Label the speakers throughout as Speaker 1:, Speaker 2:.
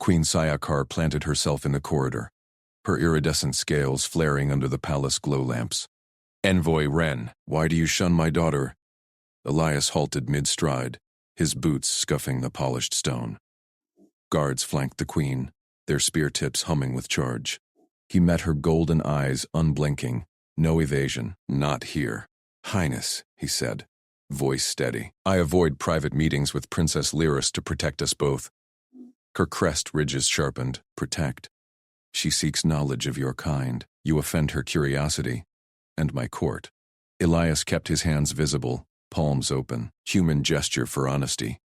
Speaker 1: Queen Sayakar planted herself in the corridor, her iridescent scales flaring under the palace glow lamps. "Envoy Wren, why do you shun my daughter?" Elias halted mid-stride, his boots scuffing the polished stone. Guards flanked the queen, their spear tips humming with charge. He met her golden eyes unblinking, no evasion. "Not here." "Highness," he said, voice steady. "I avoid private meetings with Princess Lyris to protect us both." Her crest ridges sharpened. "Protect. She seeks knowledge of your kind. You offend her curiosity, and my court." Elias kept his hands visible, palms open, human gesture for honesty.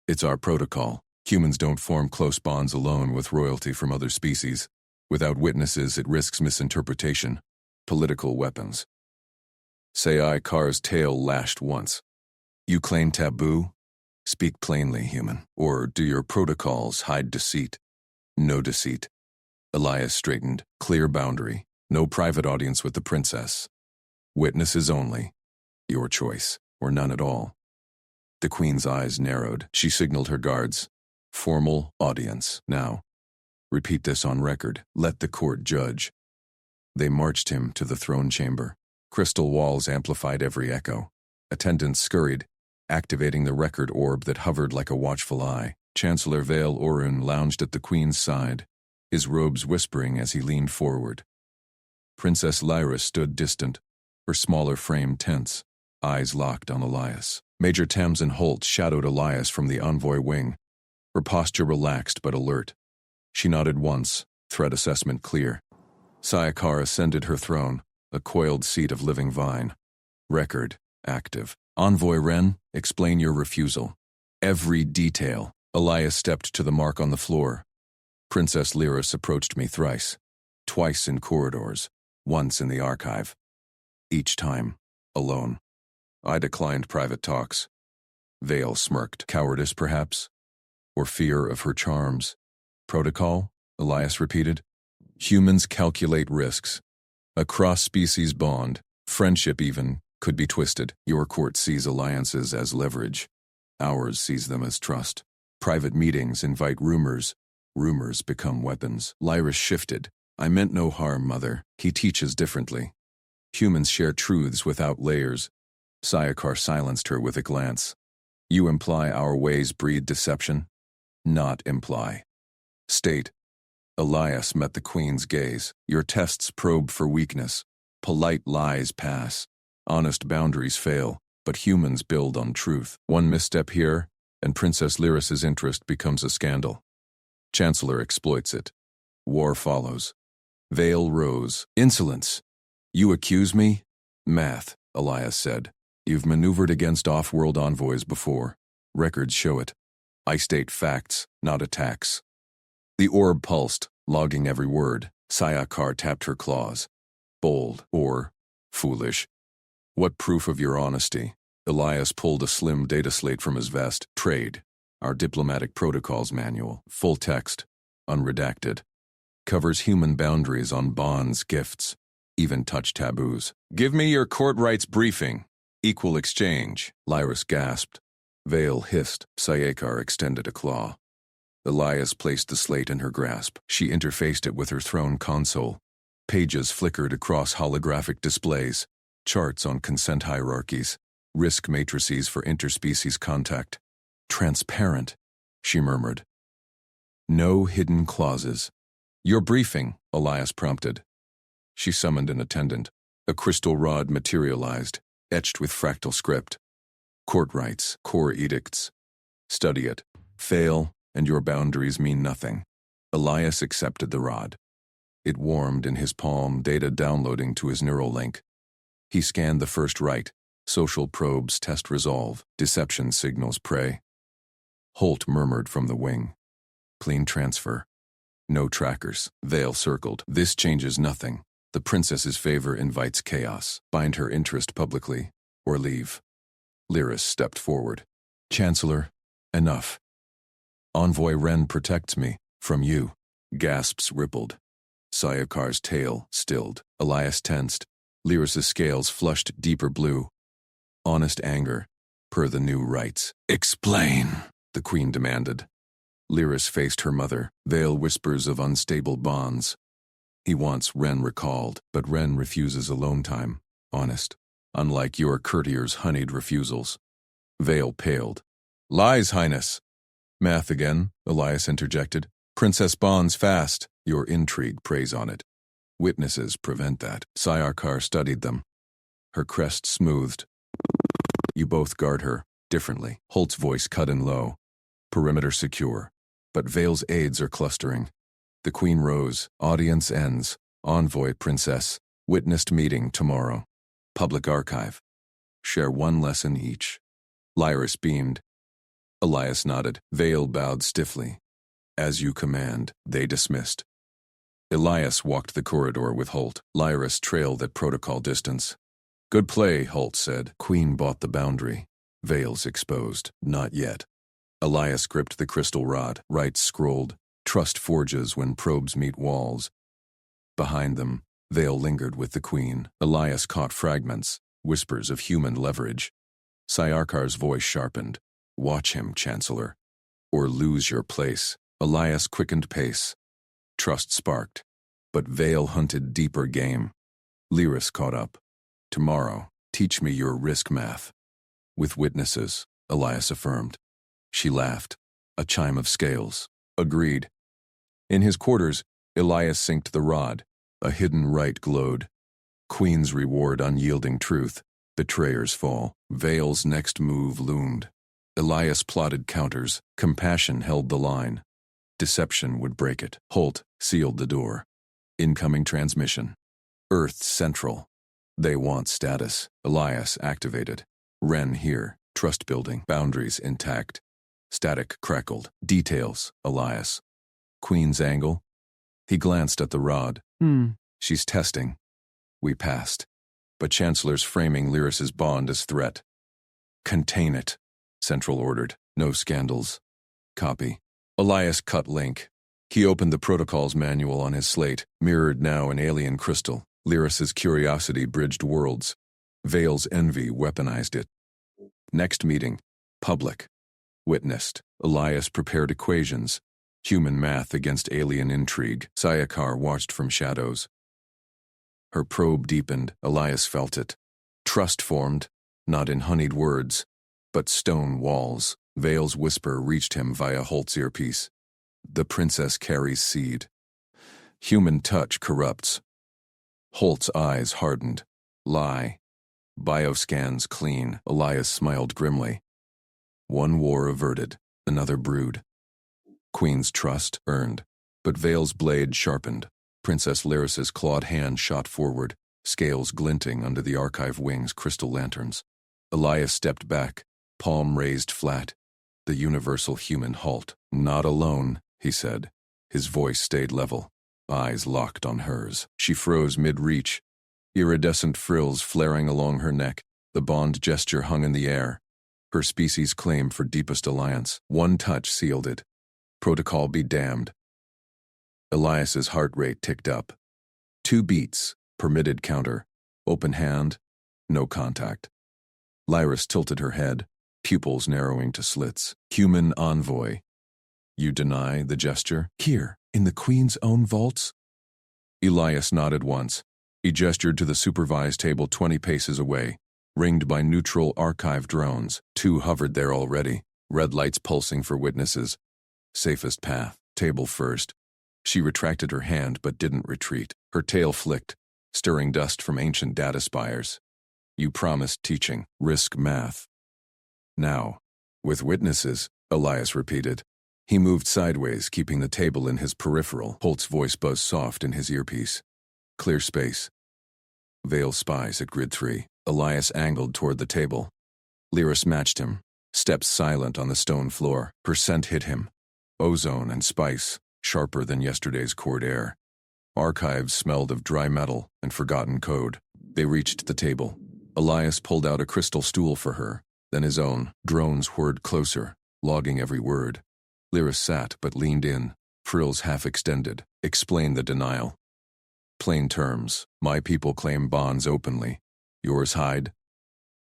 Speaker 1: "It's our protocol. Humans don't form close bonds alone with royalty from other species. Without witnesses, it risks misinterpretation. Political weapons." Sayakar's tail lashed once. "You claim taboo? Speak plainly, human. Or do your protocols hide deceit?" "No deceit." Elias straightened. "Clear boundary. No private audience with the princess. Witnesses only. Your choice, or none at all." The queen's eyes narrowed. She signaled her guards. "Formal audience, now. Repeat this on record. Let the court judge." They marched him to the throne chamber. Crystal walls amplified every echo. Attendants scurried, activating the record orb that hovered like a watchful eye. Chancellor Vale Orun lounged at the queen's side, his robes whispering as he leaned forward. Princess Lyra stood distant, her smaller frame tense, eyes locked on Elias. Major Tamsin Holt shadowed Elias from the envoy wing, her posture relaxed but alert. She nodded once, threat assessment clear. Sayakar ascended her throne, a coiled seat of living vine. Record, active. "Envoy Wren, explain your refusal." "Every detail." Elias stepped to the mark on the floor. "Princess Lyris approached me thrice. Twice in corridors, once in the archive. Each time, alone. I declined private talks." Vale smirked. "Cowardice, perhaps? Or fear of her charms?" "Protocol?" Elias repeated. "Humans calculate risks. A cross-species bond, friendship even, could be twisted. Your court sees alliances as leverage. Ours sees them as trust. Private meetings invite rumors. Rumors become weapons." Lyris shifted. "I meant no harm, Mother. He teaches differently. Humans share truths without layers." Sayakar silenced her with a glance. "You imply our ways breed deception?" "Not imply. State." Elias met the queen's gaze. "Your tests probe for weakness. Polite lies pass. Honest boundaries fail, but humans build on truth. One misstep here, and Princess Lyris's interest becomes a scandal. Chancellor exploits it. War follows." Vale rose. "Insolence. You accuse me?" "Math," Elias said. "You've maneuvered against off-world envoys before. Records show it. I state facts, not attacks." The orb pulsed, logging every word. Sayakar tapped her claws. "Bold, or foolish. What proof of your honesty?" Elias pulled a slim data slate from his vest. "Trade. Our diplomatic protocols manual. Full text. Unredacted. Covers human boundaries on bonds, gifts, even touch taboos." "Give me your court rights briefing. Equal exchange." Lyris gasped. Vale hissed. Sayakar extended a claw. Elias placed the slate in her grasp. She interfaced it with her throne console. Pages flickered across holographic displays, charts on consent hierarchies, risk matrices for interspecies contact. "Transparent," she murmured. "No hidden clauses." "Your briefing," Elias prompted. She summoned an attendant. A crystal rod materialized, etched with fractal script. "Court rights, core edicts. Study it. Fail, and your boundaries mean nothing." Elias accepted the rod. It warmed in his palm, data downloading to his neural link. He scanned the first right. Social probes test resolve. Deception signals prey. Holt murmured from the wing. "Clean transfer. No trackers." Vale circled. "This changes nothing. The princess's favor invites chaos. Bind her interest publicly, or leave." Lyris stepped forward. "Chancellor, enough. Envoy Wren protects me, from you." Gasps rippled. Sayakar's tail stilled. Elias tensed. Lyris's scales flushed deeper blue. Honest anger, per the new rights. "Explain," the queen demanded. Lyris faced her mother, veil whispers of unstable bonds. He wants Ren recalled, but Ren refuses alone time. Honest. Unlike your courtier's honeyed refusals. Veil paled. Lies, Highness. Math again, Elias interjected. Princess bonds fast. Your intrigue preys on it. Witnesses prevent that. Sayarkar studied them. Her crest smoothed. You both guard her, differently. Holt's voice cut in low. Perimeter secure. But Veil's aides are clustering. The Queen rose. Audience ends. Envoy, Princess. Witnessed meeting tomorrow. Public archive. Share one lesson each. Lyris beamed. Elias nodded. Veil bowed stiffly. As you command, they dismissed. Elias walked the corridor with Holt. Lyris trailed at protocol distance. Good play, Holt said. Queen bought the boundary. Veil's exposed. Not yet. Elias gripped the crystal rod. Rites scrolled. Trust forges when probes meet walls. Behind them, Veil lingered with the Queen. Elias caught fragments, whispers of human leverage. Sayarkar's voice sharpened. Watch him, Chancellor. Or lose your place. Elias quickened pace. Trust sparked. But Veil hunted deeper game. Lyris caught up. Tomorrow, teach me your risk math. With witnesses, Elias affirmed. She laughed. A chime of scales. Agreed. In his quarters, Elias synced the rod. A hidden rite glowed. Queen's reward unyielding truth. Betrayer's fall. Veil's next move loomed. Elias plotted counters. Compassion held the line. Deception would break it. Holt sealed the door. Incoming transmission. Earth Central. They want status. Elias activated. Ren here. Trust building. Boundaries intact. Static crackled. Details. Elias. Queen's angle. He glanced at the rod. She's testing. We passed. But Chancellor's framing Lyris's bond as threat. Contain it. Central ordered. No scandals. Copy. Elias cut link. He opened the protocols manual on his slate, mirrored now an alien crystal. Lyris's curiosity bridged worlds. Veil's envy weaponized it. Next meeting. Public. Witnessed. Elias prepared equations. Human math against alien intrigue. Sayakar watched from shadows. Her probe deepened. Elias felt it. Trust formed, not in honeyed words, but stone walls. Veil's whisper reached him via Holt's earpiece. The princess carries seed. Human touch corrupts. Holt's eyes hardened. Lie. Bioscans clean. Elias smiled grimly. One war averted, another brewed. Queen's trust earned, but Veil's blade sharpened. Princess Lyris's clawed hand shot forward, scales glinting under the archive wing's crystal lanterns. Elias stepped back, palm raised flat. The universal human halt. Not alone, he said. His voice stayed level, eyes locked on hers. She froze mid-reach, iridescent frills flaring along her neck. The bond gesture hung in the air. Her species' claim for deepest alliance. One touch sealed it. Protocol be damned. Elias's heart rate ticked up. 2 beats, permitted counter. Open hand, no contact. Lyris tilted her head, pupils narrowing to slits. Human envoy. You deny the gesture? Here, in the Queen's own vaults? Elias nodded once. He gestured to the supervised table 20 paces away, ringed by neutral archive drones. 2 hovered there already, red lights pulsing for witnesses. Safest path, table first. She retracted her hand but didn't retreat. Her tail flicked, stirring dust from ancient data spires. You promised teaching, risk math. Now, with witnesses, Elias repeated. He moved sideways, keeping the table in his peripheral. Holt's voice buzzed soft in his earpiece. Clear space. Veil spies at grid 3. Elias angled toward the table. Lyris matched him, steps silent on the stone floor. Her scent hit him. Ozone and spice, sharper than yesterday's court air. Archives smelled of dry metal and forgotten code. They reached the table. Elias pulled out a crystal stool for her, then his own. Drones whirred closer, logging every word. Lyris sat but leaned in, frills half extended. Explain the denial. Plain terms. My people claim bonds openly. Yours hide?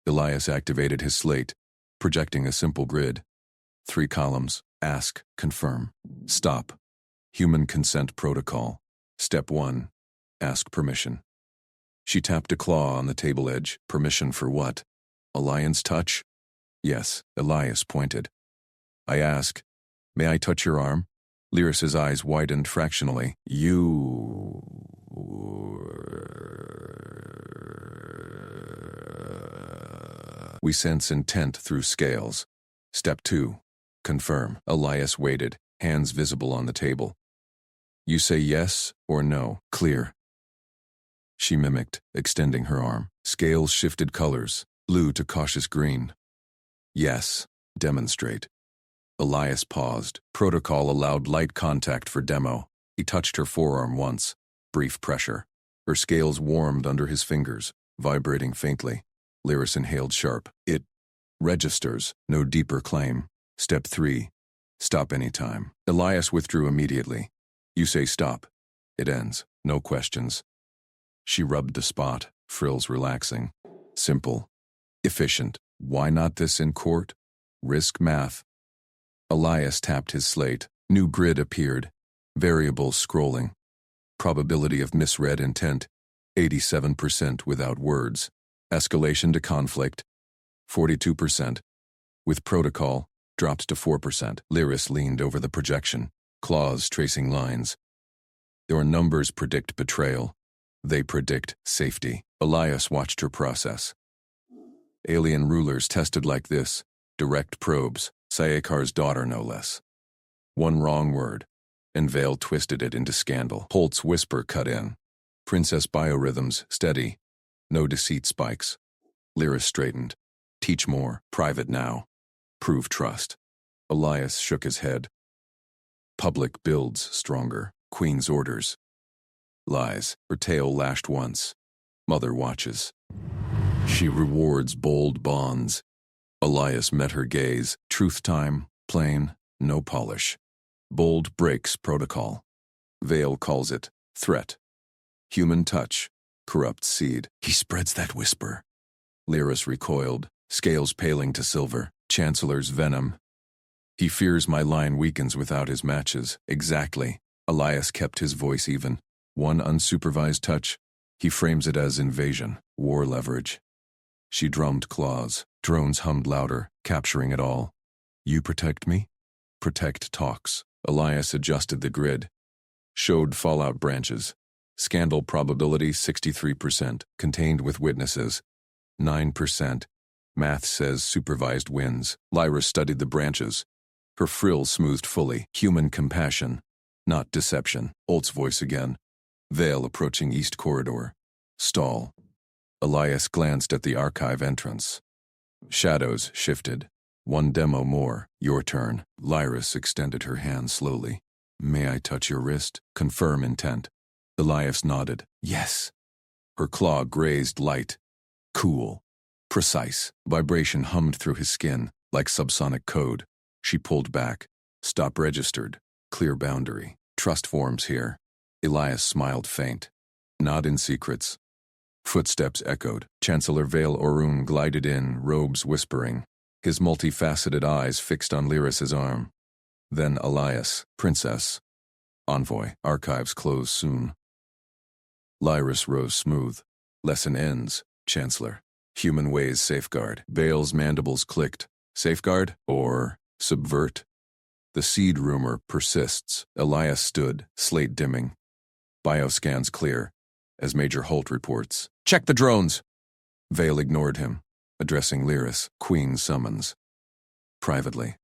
Speaker 1: Elias activated his slate, projecting a simple grid. 3 columns, Ask, confirm. Stop. Human consent protocol. Step 1. Ask permission. She tapped a claw on the table edge. Permission for what? A lion's touch? Yes, Elias pointed. I ask, may I touch your arm? Lyris's eyes widened fractionally. You... We sense intent through scales. Step 2. Confirm. Elias waited, hands visible on the table. You say yes or no. Clear. She mimicked, extending her arm. Scales shifted colors, blue to cautious green. Yes. Demonstrate. Elias paused. Protocol allowed light contact for demo. He touched her forearm once. Brief pressure. Her scales warmed under his fingers, vibrating faintly. Lyris inhaled sharp. It registers. No deeper claim. Step 3. Stop anytime. Elias withdrew immediately. You say stop. It ends. No questions. She rubbed the spot, frills relaxing. Simple. Efficient. Why not this in court? Risk math. Elias tapped his slate. New grid appeared. Variables scrolling. Probability of misread intent. 87% without words. Escalation to conflict. 42%. With protocol, dropped to 4%. Lyris leaned over the projection, claws tracing lines. Your numbers predict betrayal. They predict safety. Elias watched her process. Alien rulers tested like this. Direct probes. Sayekar's daughter, no less. One wrong word, and Vale twisted it into scandal. Holt's whisper cut in. Princess biorhythms, steady. No deceit spikes. Lyris straightened. Teach more. Private now. Prove trust. Elias shook his head. Public builds stronger. Queen's orders. Lies. Her tail lashed once. Mother watches. She rewards bold bonds. Elias met her gaze. Truth time. Plain. No polish. Bold breaks protocol. Vale calls it threat. Human touch. Corrupt seed. He spreads that whisper. Lyris recoiled, scales paling to silver. Chancellor's venom. He fears my line weakens without his matches. Exactly. Elias kept his voice even. One unsupervised touch. He frames it as invasion. War leverage. She drummed claws. Drones hummed louder, capturing it all. You protect me? Protect talks. Elias adjusted the grid. Showed fallout branches. Scandal probability 63%. Contained with witnesses. 9%. Math says supervised wins. Lyra studied the branches. Her frill smoothed fully. Human compassion. Not deception. Olt's voice again. Vale approaching east corridor. Stall. Elias glanced at the archive entrance. Shadows shifted. One demo more. Your turn. Lyris extended her hand slowly. May I touch your wrist? Confirm intent. Elias nodded. Yes. Her claw grazed light. Cool. Precise. Vibration hummed through his skin, like subsonic code. She pulled back. Stop registered. Clear boundary. Trust forms here. Elias smiled faint. Not in secrets. Footsteps echoed. Chancellor Vale Orun glided in, robes whispering. His multifaceted eyes fixed on Lyris's arm. Then Elias, Princess. Envoy, archives close soon. Lyris rose smooth. Lesson ends, Chancellor. Human ways safeguard. Vale's mandibles clicked. Safeguard or subvert? The seed rumor persists. Elias stood, slate dimming. Bioscans clear, as Major Holt reports. Check the drones! Vale ignored him, addressing Lyris, Queen summons. Privately.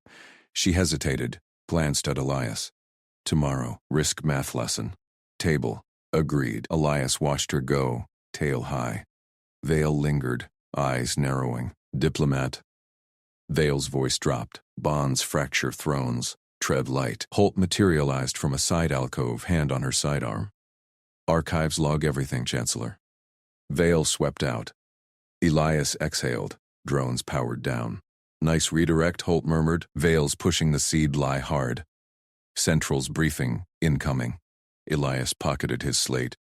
Speaker 1: She hesitated, glanced at Elias. Tomorrow, risk math lesson. Table. Agreed. Elias watched her go, tail high. Vale lingered, eyes narrowing. Diplomat. Vale's voice dropped. Bonds fracture thrones. Tread light. Holt materialized from a side alcove, hand on her sidearm. Archives log everything, Chancellor. Vale swept out. Elias exhaled. Drones powered down. Nice redirect, Holt murmured. Vale's pushing the seed lie hard. Central's briefing, incoming. Elias pocketed his slate.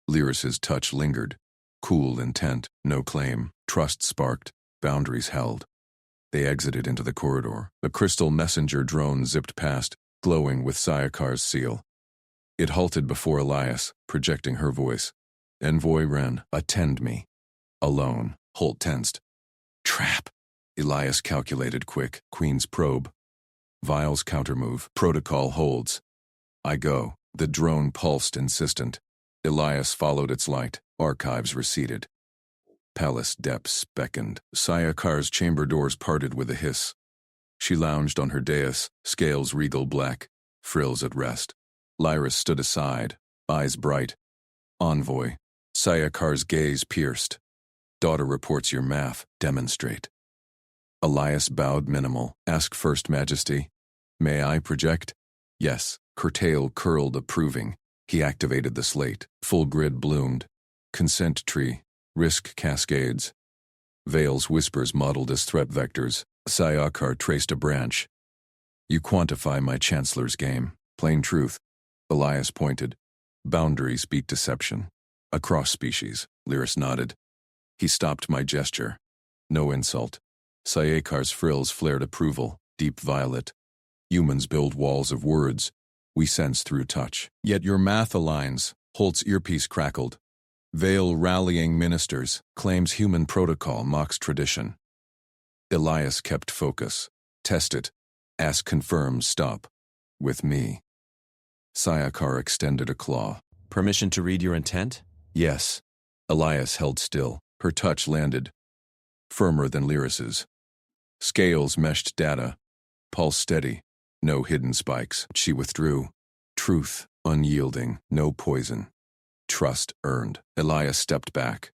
Speaker 1: Lyris's touch lingered. Cool intent, no claim. Trust sparked. Boundaries held. They exited into the corridor. A crystal messenger drone zipped past, glowing with Sayakar's seal. It halted before Elias, projecting her voice. Envoy Wren, attend me. Alone. Holt tensed. Trap. Elias calculated quick. Queen's probe. Vile's countermove. Protocol holds. I go. The drone pulsed insistent. Elias followed its light. Archives receded. Palace depths beckoned. Sayakar's chamber doors parted with a hiss. She lounged on her dais, scales regal black, frills at rest. Lyris stood aside, eyes bright. Envoy. Sayakar's gaze pierced. Daughter reports your math. Demonstrate. Elias bowed minimal. Ask first, Majesty. May I project? Yes. Curtail curled approving. He activated the slate. Full grid bloomed. Consent tree. Risk cascades. Vale's whispers modeled as threat vectors. Sayakar traced a branch. You quantify my Chancellor's game. Plain truth. Elias pointed. Boundaries beat deception. Across species. Lyris nodded. He stopped my gesture. No insult. Sayakar's frills flared approval. Deep violet. Humans build walls of words. We sense through touch. Yet your math aligns. Holt's earpiece crackled. Vale rallying ministers, claims human protocol mocks tradition. Elias kept focus. Test it. Ask confirm stop. With me. Sayakar extended a claw.
Speaker 2: Permission to read your intent?
Speaker 1: Yes. Elias held still. Her touch landed. Firmer than Lyris's. Scales meshed data. Pulse steady. No hidden spikes. She withdrew. Truth, unyielding, no poison. Trust earned. Elias stepped back.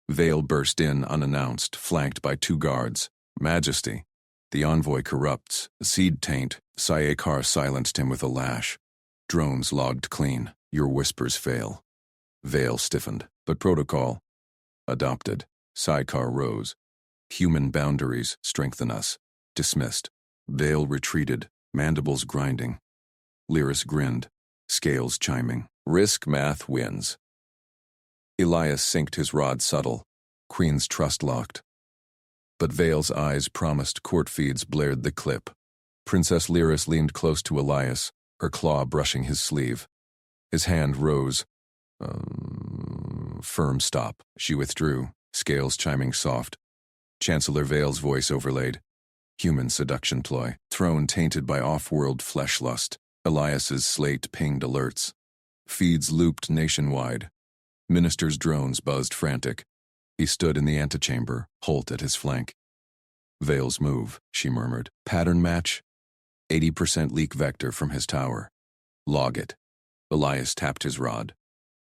Speaker 1: Vale burst in unannounced, flanked by 2 guards. Majesty. The envoy corrupts. Seed taint. Sayakar silenced him with a lash. Drones logged clean. Your whispers fail. Vale stiffened. But protocol. Adopted. Sayakar rose. Human boundaries strengthen us. Dismissed. Vale retreated. Mandibles grinding. Lyris grinned. Scales chiming. Risk math wins. Elias synced his rod subtle. Queen's trust locked. But Vale's eyes promised court feeds blared the clip. Princess Lyris leaned close to Elias, her claw brushing his sleeve. His hand rose. Firm stop. She withdrew, scales chiming soft. Chancellor Vale's voice overlaid. Human seduction ploy. Throne tainted by off-world flesh lust. Elias's slate pinged alerts. Feeds looped nationwide. Ministers' drones buzzed frantic. He stood in the antechamber, Holt at his flank. Vale's move, she murmured. Pattern match? 80% leak vector from his tower. Log it. Elias tapped his rod.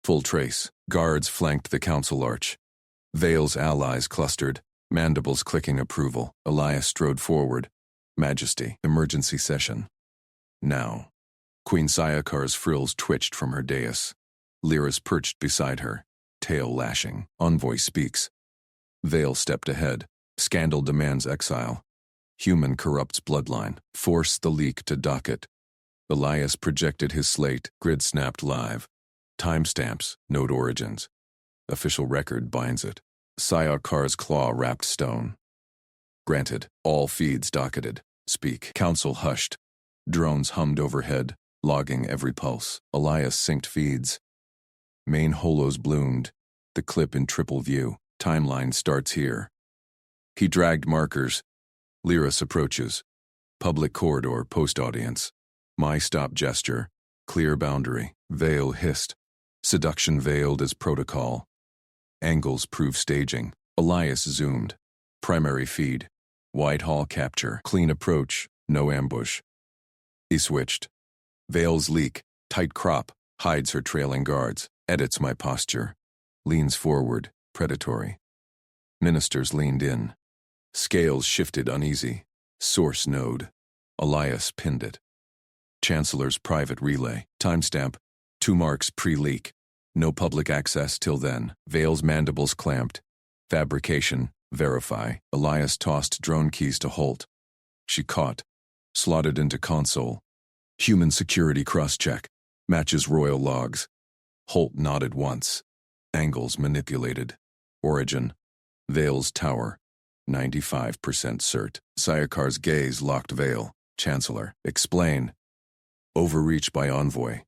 Speaker 1: Full trace. Guards flanked the council arch. Vale's allies clustered, mandibles clicking approval. Elias strode forward. Majesty, emergency session. Now. Queen Sayakar's frills twitched from her dais. Lyris perched beside her, tail lashing. Envoy speaks. Vale stepped ahead. Scandal demands exile. Human corrupts bloodline. Force the leak to docket. Elias projected his slate. Grid snapped live. Timestamps, node origins. Official record binds it. Sayakar's claw wrapped stone. Granted, all feeds docketed. Speak. Council hushed. Drones hummed overhead, logging every pulse. Elias synced feeds. Main holos bloomed. The clip in triple view. Timeline starts here. He dragged markers. Lyris approaches. Public corridor, post-audience. My stop gesture. Clear boundary. Vale hissed. Seduction veiled as protocol. Angles prove staging. Elias zoomed. Primary feed. Whitehall capture. Clean approach. No ambush. He switched. Vale's leak. Tight crop. Hides her trailing guards. Edits my posture. Leans forward. Predatory. Ministers leaned in. Scales shifted uneasy. Source node. Elias pinned it. Chancellor's private relay. Timestamp. 2 marks pre-leak. No public access till then. Vale's mandibles clamped. Fabrication. Verify. Elias tossed drone keys to Holt. She caught. Slotted into console. Human security cross-check. Matches royal logs. Holt nodded once. Angles manipulated. Origin. Vale's tower. 95% cert. Sayakar's gaze locked Vale. Chancellor. Explain. Overreach by envoy.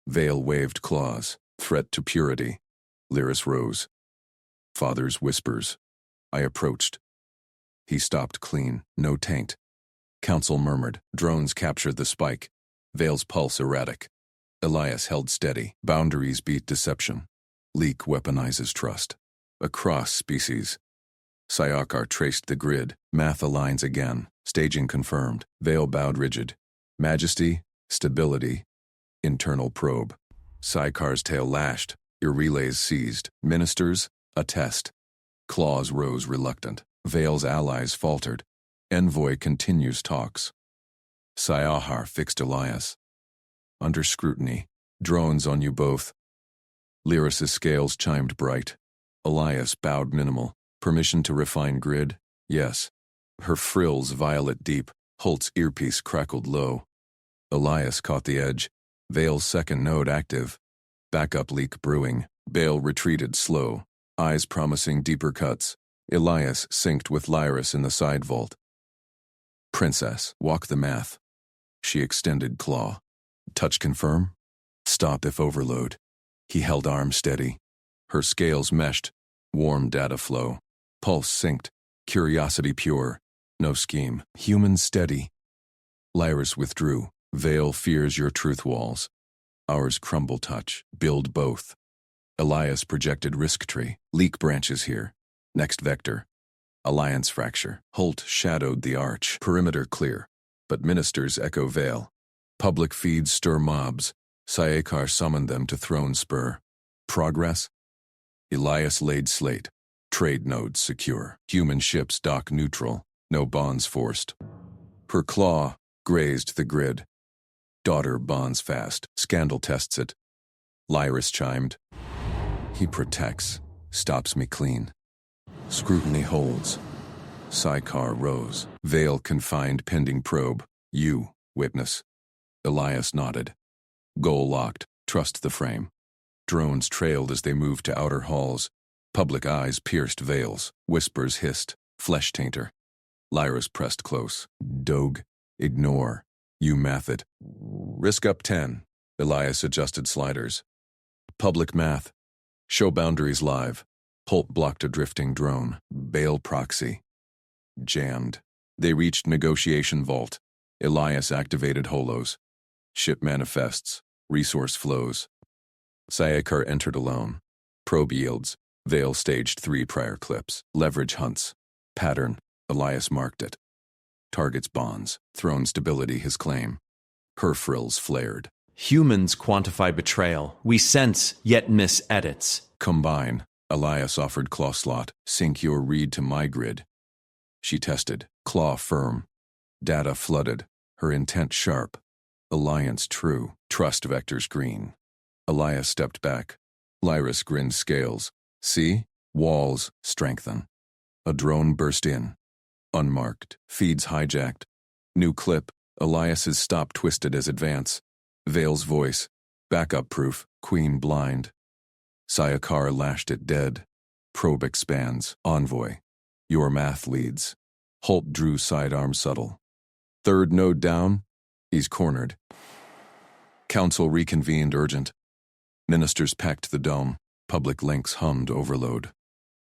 Speaker 1: Vale waved claws. Threat to purity. Lyris rose. Father's whispers. I approached. He stopped clean. No taint. Council murmured. Drones captured the spike. Vale's pulse erratic. Elias held steady. Boundaries beat deception. Leak weaponizes trust. Across species. Sayakar traced the grid. Math aligns again. Staging confirmed. Vale bowed rigid. Majesty, stability, internal probe. Saykar's tail lashed. Your relays seized. Ministers, attest. Claws rose reluctant. Vale's allies faltered. Envoy continues talks. Sayahar fixed Elias. Under scrutiny. Drones on you both. Lyris's scales chimed bright. Elias bowed minimal. Permission to refine grid? Yes. Her frills violet deep. Holt's earpiece crackled low. Elias caught the edge. Vale's second node active. Backup leak brewing. Vale retreated slow. Eyes promising deeper cuts. Elias synced with Lyris in the side vault. Princess, walk the math. She extended claw. Touch confirm? Stop if overload. He held arm steady. Her scales meshed. Warm data flow. Pulse synced. Curiosity pure. No scheme. Human steady. Lyris withdrew. Vale fears your truth walls. Ours crumble touch. Build both. Elias projected risk tree. Leak branches here. Next vector. Alliance fracture. Holt shadowed the arch. Perimeter clear. But ministers echo Vale. Public feeds stir mobs. Sayakar summoned them to throne spur. Progress? Elias laid slate. Trade nodes secure. Human ships dock neutral. No bonds forced. Her claw grazed the grid. Daughter bonds fast. Scandal tests it. Lyris chimed. He protects. Stops me clean. Scrutiny holds. Saykar rose. Vale confined pending probe. You, witness. Elias nodded. Goal locked. Trust the frame. Drones trailed as they moved to outer halls. Public eyes pierced veils. Whispers hissed. Flesh tainter. Lyris pressed close. Dogue. Ignore. You math it. Risk up 10. Elias adjusted sliders. Public math. Show boundaries live. Holt blocked a drifting drone. Bail proxy. Jammed. They reached negotiation vault. Elias activated holos. Ship manifests. Resource flows. Sayakar entered alone. Probe yields. Vale staged 3 prior clips. Leverage hunts. Pattern. Elias marked it. Targets bonds. Throne stability his claim. Her frills flared.
Speaker 2: Humans quantify betrayal. We sense, yet miss edits.
Speaker 1: Combine. Elias offered claw slot. Sync your read to my grid. She tested. Claw firm. Data flooded. Her intent sharp. Alliance true. Trust vectors green. Elias stepped back. Lyris grinned scales. See? Walls strengthen. A drone burst in. Unmarked. Feeds hijacked. New clip. Elias's stop twisted as advance. Vale's voice. Backup proof. Queen blind. Sayakar lashed it dead. Probe expands. Envoy. Your math leads. Holt drew sidearm subtle. Third node down. He's cornered. Council reconvened urgent. Ministers packed the dome. Public links hummed overload.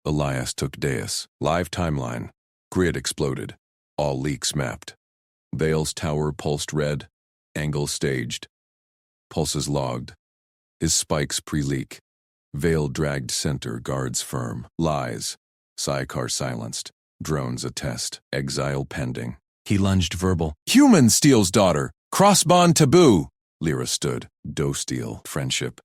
Speaker 1: Elias took dais. Live timeline. Grid exploded. All leaks mapped. Vale's tower pulsed red. Angle staged. Pulses logged. His spikes pre-leak. Vale dragged center, guards firm. Lies. Saykar silenced. Drones attest. Exile pending. He lunged verbal. Human steals daughter. Crossbond taboo. Lyra stood. Dosteel. Friendship.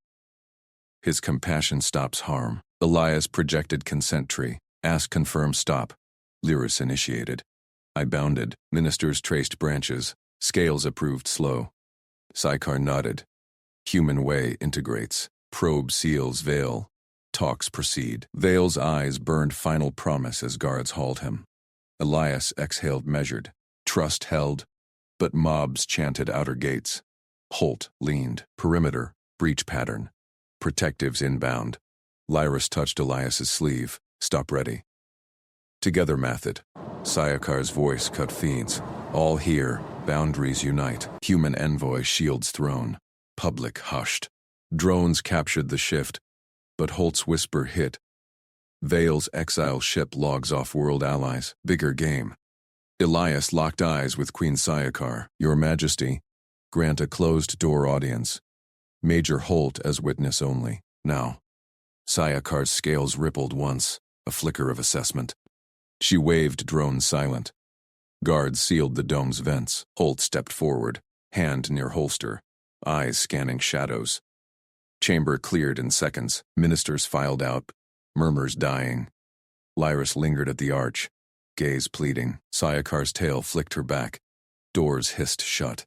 Speaker 1: His compassion stops harm. Elias projected consent tree. Ask confirm stop. Lyris initiated. I bounded. Ministers traced branches. Scales approved slow. Saykar nodded. Human way integrates. Probe seals Vale. Talks proceed. Vale's eyes burned final promise as guards hauled him. Elias exhaled measured. Trust held. But mobs chanted outer gates. Holt leaned. Perimeter. Breach pattern. Protectives inbound. Lyris touched Elias's sleeve. Stop ready. Together math it. Sayakar's voice cut feeds. All here, boundaries unite. Human envoy shields thrown. Public hushed. Drones captured the shift, but Holt's whisper hit. Vale's exile ship logs off world allies. Bigger game. Elias locked eyes with Queen Sayakar. Your Majesty, grant a closed-door audience. Major Holt as witness only. Now. Sayakar's scales rippled once, a flicker of assessment. She waved drone silent. Guards sealed the dome's vents. Holt stepped forward, hand near holster, eyes scanning shadows. Chamber cleared in seconds. Ministers filed out, murmurs dying. Lyris lingered at the arch, gaze pleading. Sayakar's tail flicked her back. Doors hissed shut.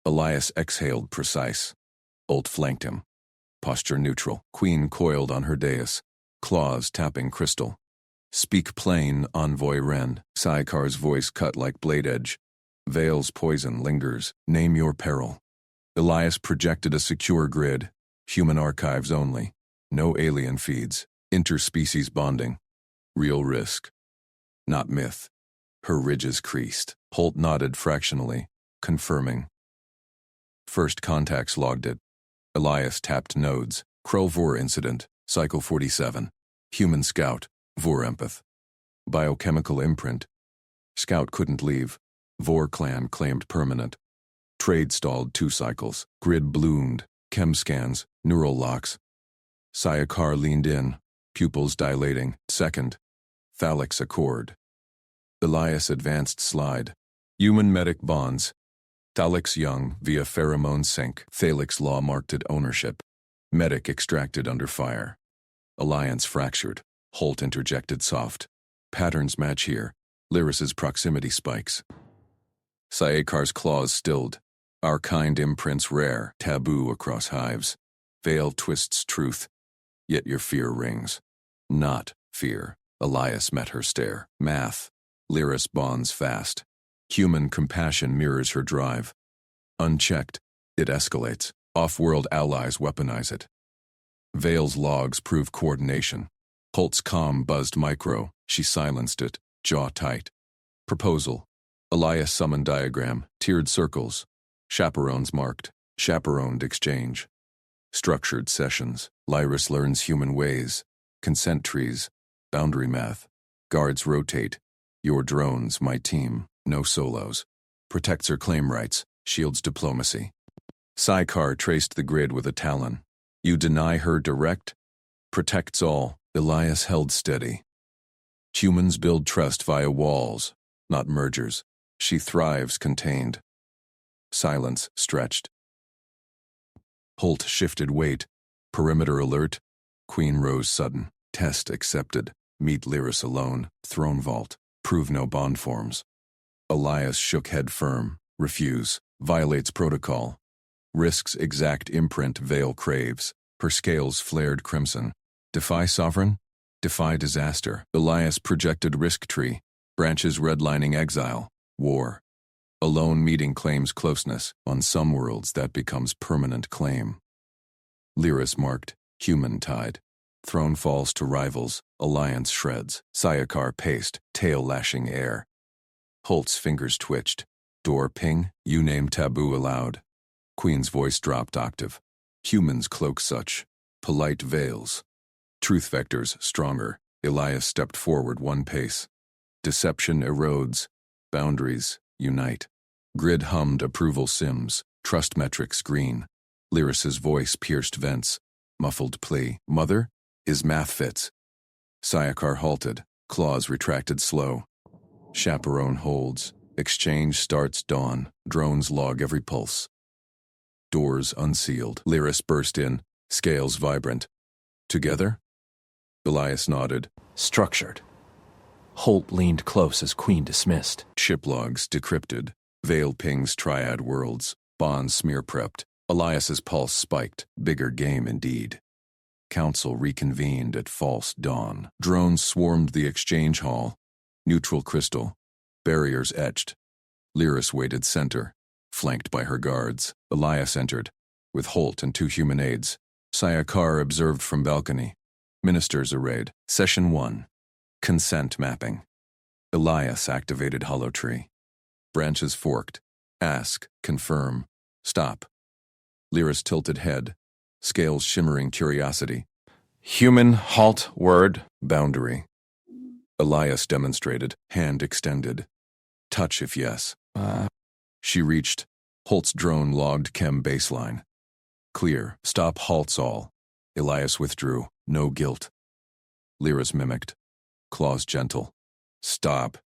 Speaker 1: Elias exhaled precise. Holt flanked him. Posture neutral. Queen coiled on her dais, claws tapping crystal. Speak plain, Envoy Wren. Sayakar's voice cut like blade edge. Vale's poison lingers. Name your peril. Elias projected a secure grid. Human archives only. No alien feeds. Interspecies bonding. Real risk. Not myth. Her ridges creased. Holt nodded fractionally, confirming. First contacts logged it. Elias tapped nodes. Crow-Vor incident. Cycle 47. Human scout. Vor empath. Biochemical imprint. Scout couldn't leave. Vor clan claimed permanent. Trade stalled 2 cycles. Grid bloomed. Chem scans. Neural locks. Sayakar leaned in. Pupils dilating. Second. Thalix accord. Elias advanced slide. Human medic bonds. Thalix young via pheromone sync. Thalix law marked it ownership. Medic extracted under fire. Alliance fractured. Holt interjected soft. Patterns match here. Lyris's proximity spikes. Sayakar's claws stilled. Our kind imprints rare. Taboo across hives. Veil twists truth. Yet your fear rings. Not fear. Elias met her stare. Math. Lyris bonds fast. Human compassion mirrors her drive. Unchecked, it escalates. Off-world allies weaponize it. Vale's logs prove coordination. Holt's calm buzzed micro. She silenced it, jaw tight. Proposal. Elias summoned diagram, tiered circles. Chaperones marked. Chaperoned exchange. Structured sessions. Lyris learns human ways. Consent trees. Boundary math. Guards rotate. Your drones, my team. No solos. Protects her claim rights. Shields diplomacy. Sayacar traced the grid with a talon. You deny her direct? Protects all. Elias held steady. Humans build trust via walls, not mergers. She thrives contained. Silence stretched. Holt shifted weight. Perimeter alert. Queen rose sudden. Test accepted. Meet Lyris alone. Throne vault. Prove no bond forms. Elias shook head firm. Refuse. Violates protocol. Risks exact imprint Vale craves. Her scales flared crimson. Defy sovereign? Defy disaster. Elias projected risk tree. Branches redlining exile. War. Alone meeting claims closeness. On some worlds that becomes permanent claim. Lyris marked. Human tide. Throne falls to rivals. Alliance shreds. Sayakar paced. Tail lashing air. Holt's fingers twitched. Door ping. You name taboo aloud. Queen's voice dropped octave. Humans cloak such. Polite veils. Truth vectors stronger. Elias stepped forward 1 pace. Deception erodes. Boundaries unite. Grid hummed approval sims. Trust metrics green. Lyris's voice pierced vents. Muffled plea. Mother? His math fits. Sayakar halted. Claws retracted slow. Chaperone holds. Exchange starts dawn. Drones log every pulse. Doors unsealed. Lyris burst in. Scales vibrant. Together? Elias nodded.
Speaker 2: Structured. Holt leaned close as Queen dismissed.
Speaker 1: Chip logs decrypted. Vale pings triad worlds. Bonds smear prepped. Elias's pulse spiked. Bigger game indeed. Council reconvened at false dawn. Drones swarmed the exchange hall. Neutral crystal. Barriers etched. Lyris waited center, flanked by her guards. Elias entered, with Holt and 2 human aides. Sayakar observed from balcony. Ministers arrayed. Session 1. Consent mapping. Elias activated holotree. Branches forked. Ask, confirm, stop. Lyra's tilted head. Scales shimmering curiosity. Human, halt, word, boundary. Elias demonstrated, hand extended. Touch if yes. She reached. Holt's drone logged chem baseline. Clear. Stop halts all. Elias withdrew. No guilt. Lyra's mimicked. Claws gentle. Stop.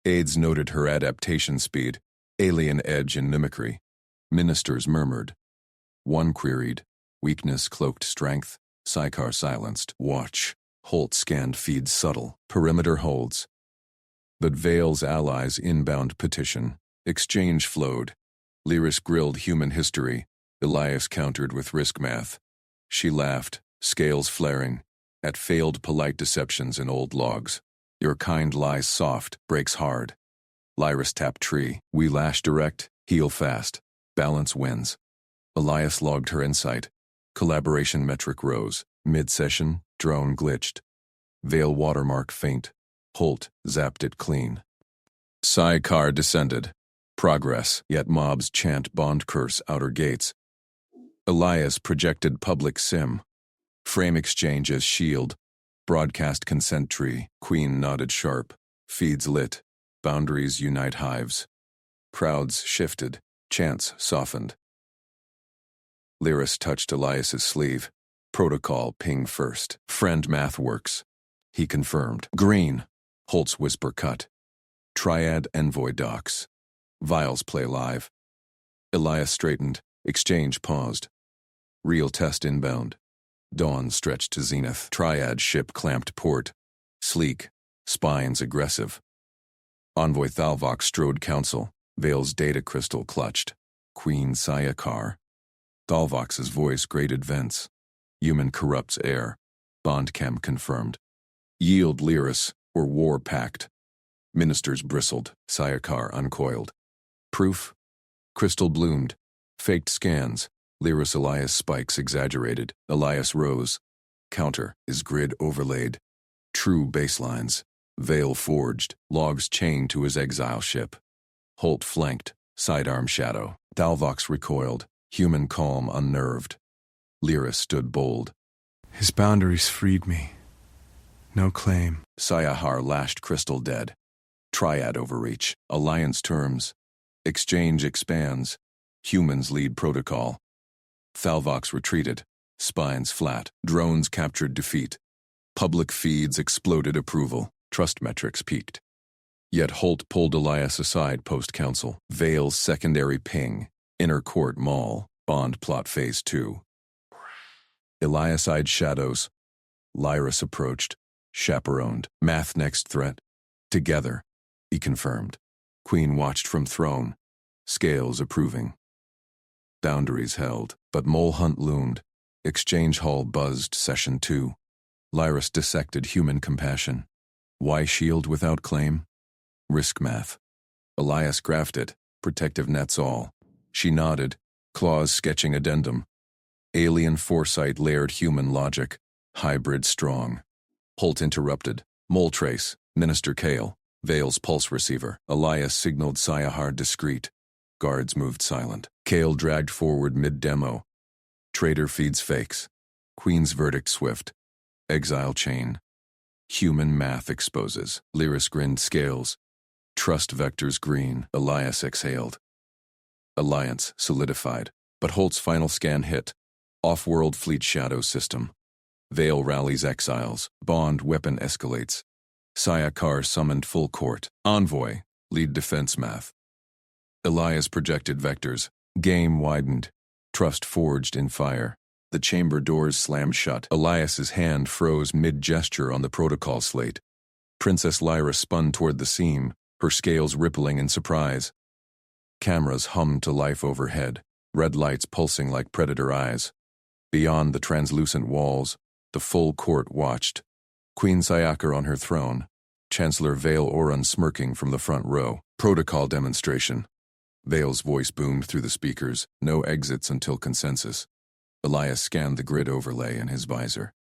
Speaker 1: Aides noted her adaptation speed. Alien edge in mimicry. Ministers murmured. One queried. Weakness cloaked strength. Sycar silenced. Watch. Holt scanned feeds subtle. Perimeter holds. But Vale's allies inbound petition. Exchange flowed. Lyris grilled human history. Elias countered with risk math. She laughed, scales flaring, at failed polite deceptions in old logs. Your kind lies soft, breaks hard. Lyris tapped tree. We lash direct, heal fast. Balance wins. Elias logged her insight. Collaboration metric rose. Mid-session, drone glitched. Vale watermark faint. Holt zapped it clean. Sycar descended. Progress, yet mobs chant bond curse outer gates. Elias projected public sim. Frame exchange as shield. Broadcast consent tree. Queen nodded sharp. Feeds lit. Boundaries unite hives. Crowds shifted. Chants softened. Lyris touched Elias's sleeve. Protocol ping first. Friend math works. He confirmed. Green. Holt's whisper cut. Triad envoy docs. Vials play live. Elias straightened. Exchange paused. Real test inbound. Dawn stretched to zenith. Triad ship clamped port. Sleek. Spines aggressive. Envoy Thalvox strode council. Vale's data crystal clutched. Queen Sycar. Thalvox's voice grated vents. Human corrupts air. Bondchem confirmed. Yield Lyris, or war pact. Ministers bristled. Sycar uncoiled. Proof? Crystal bloomed. Faked scans. Lyris Elias spikes exaggerated. Elias rose. Counter. Is grid overlaid. True baselines. Vale forged. Logs chained to his exile ship. Holt flanked. Sidearm shadow. Thalvox recoiled. Human calm unnerved. Lyris stood bold.
Speaker 3: His boundaries freed me. No claim.
Speaker 1: Syahar lashed crystal dead. Triad overreach. Alliance terms. Exchange expands. Humans lead protocol. Thalvox retreated. Spines flat. Drones captured defeat. Public feeds exploded approval. Trust metrics peaked. Yet Holt pulled Elias aside post-council. Vale's secondary ping. Inner court mall. Bond plot phase 2. Elias eyed shadows. Lyris approached. Chaperoned. Math next threat. Together. He confirmed. Queen watched from throne. Scales approving. Boundaries held, but mole hunt loomed. Exchange hall buzzed session 2. Lyris dissected human compassion. Why shield without claim? Risk math. Elias graphed it. Protective nets all. She nodded. Claws sketching addendum. Alien foresight layered human logic. Hybrid strong. Holt interrupted. Mole trace. Minister Kale. Vale's pulse receiver. Elias signaled Syahar discreet. Guards moved silent. Kale dragged forward mid-demo. Traitor feeds fakes. Queen's verdict swift. Exile chain. Human math exposes. Lyris grinned scales. Trust vectors green. Elias exhaled. Alliance solidified. But Holt's final scan hit. Off-world fleet shadow system. Vale rallies exiles. Bond weapon escalates. Syahar summoned full court. Envoy. Lead defense math. Elias projected vectors. Game widened. Trust forged in fire. The chamber doors slammed shut. Elias's hand froze mid-gesture on the protocol slate. Princess Lyra spun toward the seam, her scales rippling in surprise. Cameras hummed to life overhead, red lights pulsing like predator eyes. Beyond the translucent walls, the full court watched. Queen Syahar on her throne, Chancellor Vale Oran smirking from the front row. Protocol demonstration. Vale's voice boomed through the speakers, no exits until consensus. Elias scanned the grid overlay in his visor.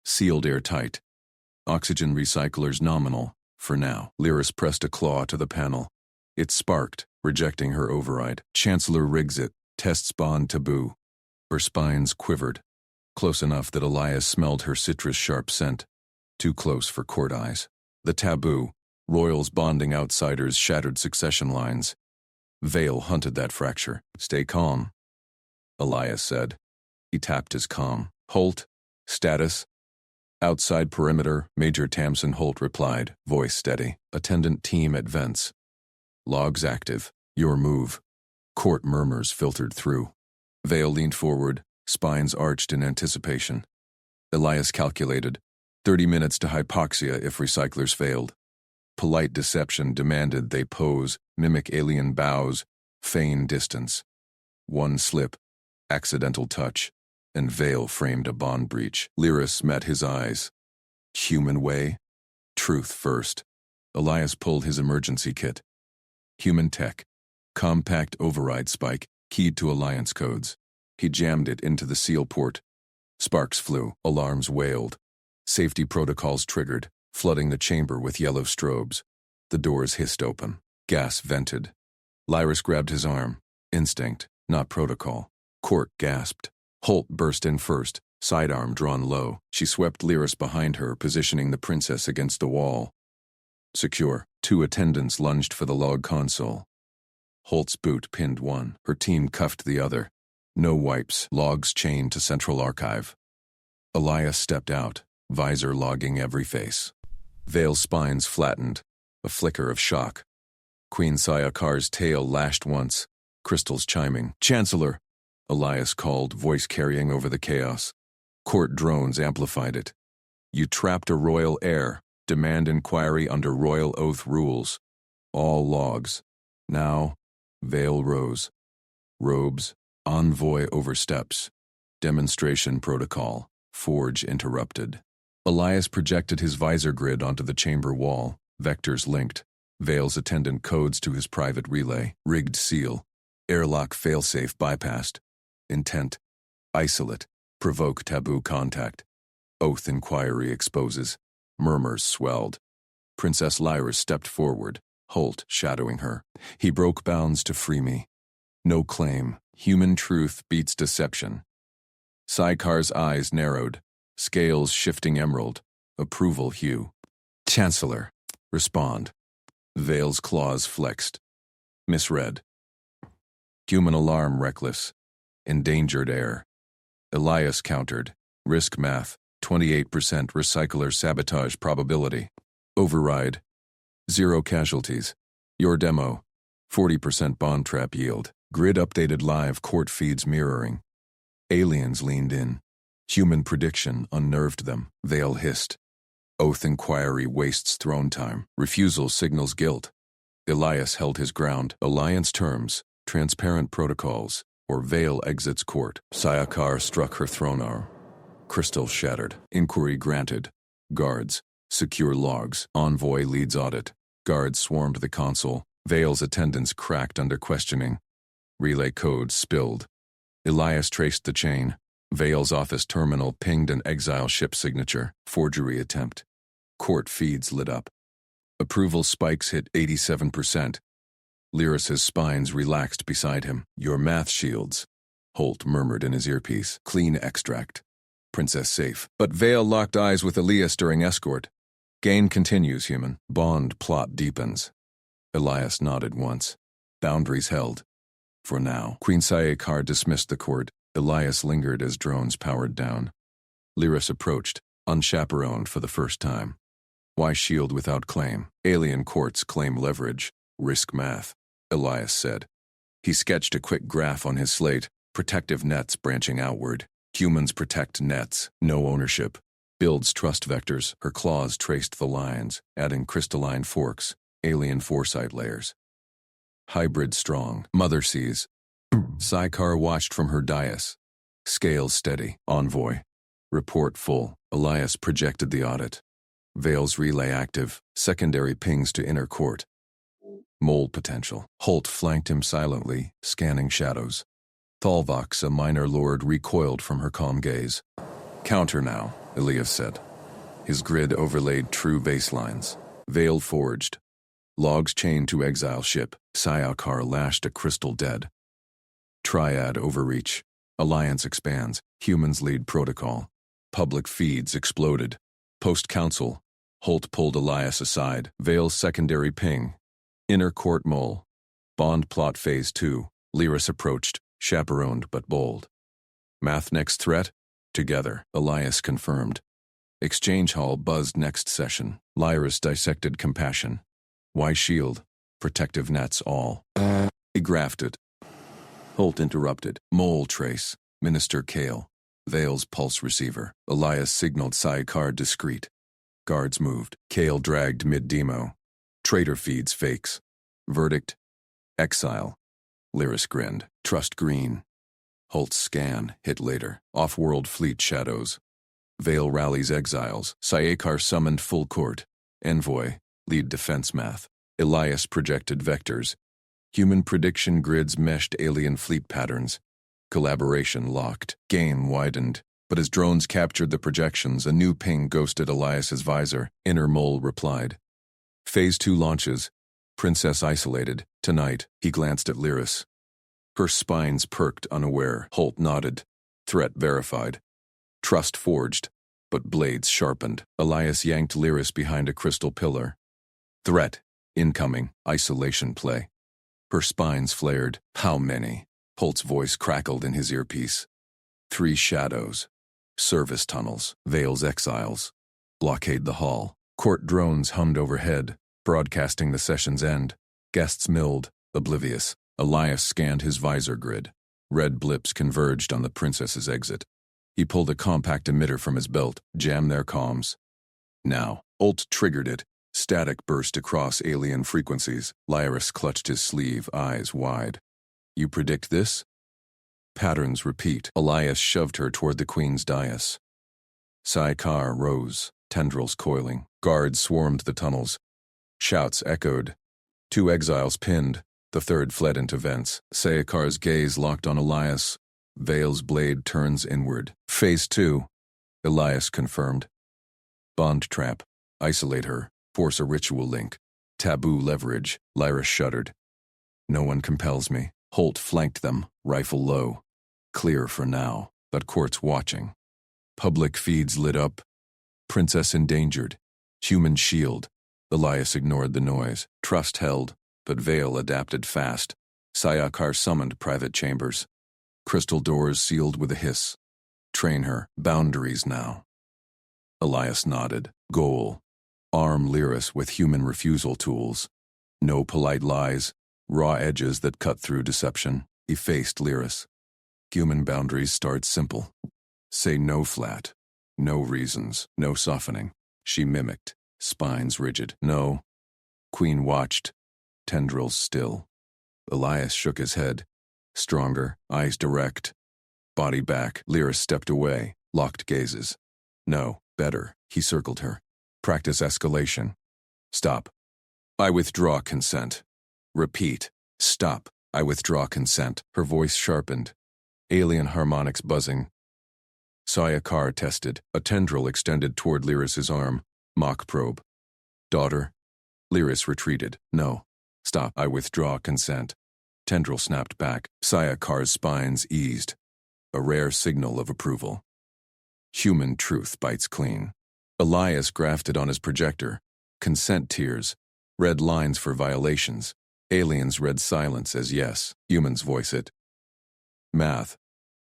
Speaker 1: Sealed airtight. Oxygen recyclers nominal. For now. Lyris pressed a claw to the panel. It sparked, rejecting her override. Chancellor rigs it, tests bond taboo. Her spines quivered, close enough that Elias smelled her citrus-sharp scent. Too close for court eyes. The taboo, royals bonding outsiders, shattered succession lines. Vale hunted that fracture. Stay calm, Elias said. He tapped his comm. Holt, status? Outside perimeter, Major Tamsin Holt replied, voice steady. Attendant team at vents. Logs active. Your move. Court murmurs filtered through. Vale leaned forward, spines arched in anticipation. Elias calculated. 30 minutes to hypoxia if recyclers failed. Polite deception demanded they pose, mimic alien bows, feign distance. One slip, accidental touch, and Vale framed a bond breach. Lyris met his eyes. Human way? Truth first. Elias pulled his emergency kit. Human tech. Compact override spike, keyed to alliance codes. He jammed it into the seal port. Sparks flew, alarms wailed. Safety protocols triggered, flooding the chamber with yellow strobes. The doors hissed open. Gas vented. Lyris grabbed his arm. Instinct, not protocol. Court gasped. Holt burst in first, sidearm drawn low. She swept Lyris behind her, positioning the princess against the wall. Secure. 2 attendants lunged for the log console. Holt's boot pinned one. Her team cuffed the other. No wipes, logs chained to central archive. Elias stepped out, visor logging every face. Vale's spines flattened, a flicker of shock. Queen Sayakar's tail lashed once, crystals chiming. Chancellor, Elias called, voice carrying over the chaos. Court drones amplified it. You trapped a royal heir. Demand inquiry under royal oath rules. All logs. Now, Vale rose. Robes, envoy oversteps. Demonstration protocol. Forge interrupted. Elias projected his visor grid onto the chamber wall. Vectors linked. Vale's attendant codes to his private relay. Rigged seal. Airlock failsafe bypassed. Intent. Isolate. Provoke taboo contact. Oath inquiry exposes. Murmurs swelled. Princess Lyris stepped forward, Holt shadowing her. He broke bounds to free me. No claim. Human truth beats deception. Sykar's eyes narrowed, scales shifting emerald, approval hue. Chancellor, respond. Vale's claws flexed. Misread. Human alarm reckless. Endangered heir. Elias countered. Risk math. 28% recycler sabotage probability. Override. 0 casualties. Your demo. 40% bond trap yield. Grid updated live, court feeds mirroring. Aliens leaned in. Human prediction unnerved them. Vale hissed. Oath inquiry wastes throne time. Refusal signals guilt. Elias held his ground. Alliance terms, transparent protocols, or Vale exits court. Sayakar struck her throne arm. Crystal shattered. Inquiry granted. Guards. Secure logs. Envoy leads audit. Guards swarmed the console. Vale's attendants cracked under questioning. Relay codes spilled. Elias traced the chain. Vale's office terminal pinged an exile ship signature. Forgery attempt. Court feeds lit up. Approval spikes hit 87%. Lyris's spines relaxed beside him. Your math shields. Holt murmured in his earpiece. Clean extract. Princess safe. But Vale locked eyes with Elias during escort. Gain continues, human. Bond plot deepens. Elias nodded once. Boundaries held. For now. Queen Sayakar dismissed the court. Elias lingered as drones powered down. Lyris approached, unchaperoned for the first time. Why shield without claim? Alien courts claim leverage. Risk math, Elias said. He sketched a quick graph on his slate, protective nets branching outward. Humans protect nets, no ownership. Builds trust vectors, her claws traced the lines, adding crystalline forks, alien foresight layers. Hybrid strong, mother sees. Sykar watched from her dais. Scales steady, envoy. Report full, Elias projected the audit. Vale's relay active, secondary pings to inner court. Mole potential. Holt flanked him silently, scanning shadows. Thalvox, a minor lord, recoiled from her calm gaze. Counter now, Elias said. His grid overlaid true baselines. Veil forged. Logs chained to exile ship. Syakar lashed a crystal dead. Triad overreach. Alliance expands. Humans lead protocol. Public feeds exploded. Post-council. Holt pulled Elias aside. Veil's secondary ping. Inner court mole. Bond plot phase 2. Lyris approached, chaperoned but bold. Math next threat? Together. Elias confirmed. Exchange hall buzzed next session. Lyris dissected compassion. Why shield? Protective nets all. He grafted. Holt interrupted. Mole trace. Minister Kale. Veil's pulse receiver. Elias signaled Syakar discreet. Guards moved. Kale dragged mid-demo. Traitor feeds fakes. Verdict? Exile. Lyris grinned. Trust green. Holt's scan hit later. Off-world fleet shadows. Veil rallies exiles. Syakar summoned full court. Envoy. Lead defense math. Elias projected vectors. Human prediction grids meshed alien fleet patterns. Collaboration locked. Game widened. But as drones captured the projections, a new ping ghosted Elias's visor. Inner mole replied. Phase 2 launches. Princess isolated. Tonight. He glanced at Lyris. Her spines perked unaware. Holt nodded. Threat verified. Trust forged. But blades sharpened. Elias yanked Lyris behind a crystal pillar. Threat. Incoming. Isolation play. Her spines flared. How many? Holt's voice crackled in his earpiece. 3 shadows. Service tunnels. Veil's exiles. Blockade the hall. Court drones hummed overhead, broadcasting the session's end. Guests milled, oblivious. Elias scanned his visor grid. Red blips converged on the princess's exit. He pulled a compact emitter from his belt, jammed their comms. Now. Holt triggered it. Static burst across alien frequencies. Lyris clutched his sleeve, eyes wide. You predict this? Patterns repeat. Elias shoved her toward the queen's dais. Syakar rose, tendrils coiling. Guards swarmed the tunnels. Shouts echoed. 2 exiles pinned. The third fled into vents. Sayakar's gaze locked on Elias. Veil's blade turns inward. Phase 2. Elias confirmed. Bond trap. Isolate her. Force a ritual link. Taboo leverage. Lyris shuddered. No one compels me. Holt flanked them, rifle low. Clear for now, but court's watching. Public feeds lit up. Princess endangered. Human shield. Elias ignored the noise. Trust held, but Veil adapted fast. Syakar summoned private chambers. Crystal doors sealed with a hiss. Train her. Boundaries now. Elias nodded. Goal. Arm Lyris with human refusal tools. No polite lies. Raw edges that cut through deception. He faced Lyris. Human boundaries start simple. Say no flat. No reasons. No softening. She mimicked. Spines rigid. No. Queen watched. Tendrils still. Elias shook his head. Stronger. Eyes direct. Body back. Lyris stepped away. Locked gazes. No. Better. He circled her. Practice escalation. Stop. I withdraw consent. Repeat. Stop. I withdraw consent. Her voice sharpened. Alien harmonics buzzing. Syakar tested. A tendril extended toward Lyris's arm. Mock probe. Daughter. Lyris retreated. No. Stop. I withdraw consent. Tendril snapped back. Syakar's spines eased. A rare signal of approval. Human truth bites clean. Elias grafted on his projector. Consent tears. Red lines for violations. Aliens read silence as yes. Humans voice it. Math.